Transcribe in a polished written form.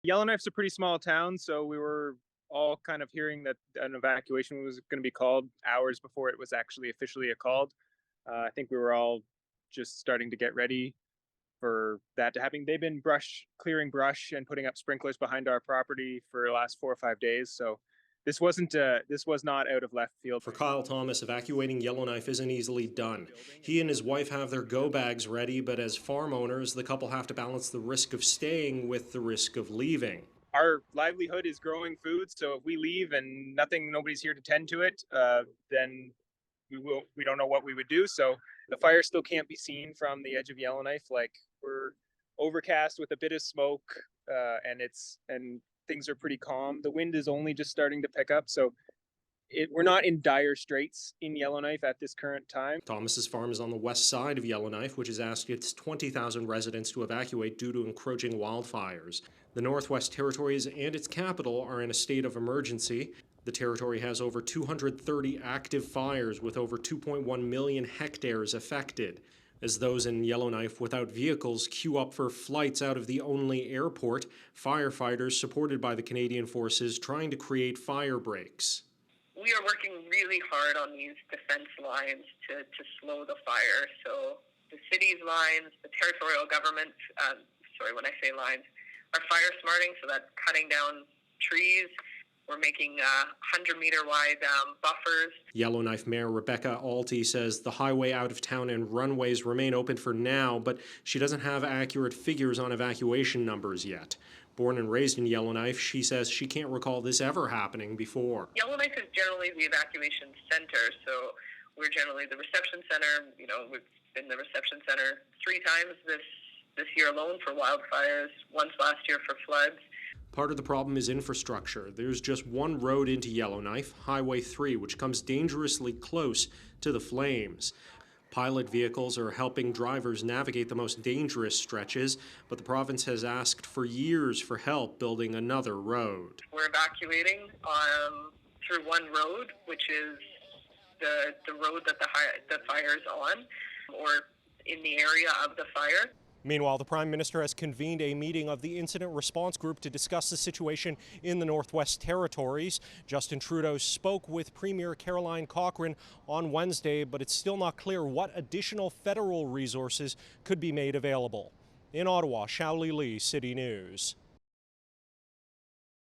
Yellowknife's a pretty small town, so we were all kind of hearing that an evacuation was going to be called hours before it was actually officially called. I think we were all just starting to get ready for that to happen. They've been clearing brush and putting up sprinklers behind our property for the last 4 or 5 days. So this was not out of left field. For Kyle Thomas, evacuating Yellowknife isn't easily done. He and his wife have their go bags ready, but as farm owners, the couple have to balance the risk of staying with the risk of leaving. Our livelihood is growing food, so if we leave and nobody's here to tend to it, then we don't know what we would do. So the fire still can't be seen from the edge of Yellowknife. Like, we're overcast with a bit of smoke, and things are pretty calm. The wind is only just starting to pick up, so we're not in dire straits in Yellowknife at this current time. Thomas's farm is on the west side of Yellowknife, which has asked its 20,000 residents to evacuate due to encroaching wildfires. The Northwest Territories and its capital are in a state of emergency. The territory has over 230 active fires with over 2.1 million hectares affected. As those in Yellowknife without vehicles queue up for flights out of the only airport, firefighters supported by the Canadian Forces trying to create fire breaks. We are working really hard on these defense lines to slow the fire. So the city's lines, the territorial government, when I say lines, are fire smarting, so that's cutting down trees. We're making 100-meter wide buffers. Yellowknife Mayor Rebecca Alty says the highway out of town and runways remain open for now, but she doesn't have accurate figures on evacuation numbers yet. Born and raised in Yellowknife, she says she can't recall this ever happening before. Yellowknife is generally the evacuation center, so we're generally the reception center. You know, we've been the reception center 3 times this year alone for wildfires, once last year for floods. Part of the problem is infrastructure. There's just one road into Yellowknife, Highway 3, which comes dangerously close to the flames. Pilot vehicles are helping drivers navigate the most dangerous stretches, but the province has asked for years for help building another road. We're evacuating through one road, which is the road that the fire's on, or in the area of the fire. Meanwhile, the Prime Minister has convened a meeting of the Incident Response Group to discuss the situation in the Northwest Territories. Justin Trudeau spoke with Premier Caroline Cochrane on Wednesday, but it's still not clear what additional federal resources could be made available. In Ottawa, Xiao Li, City News.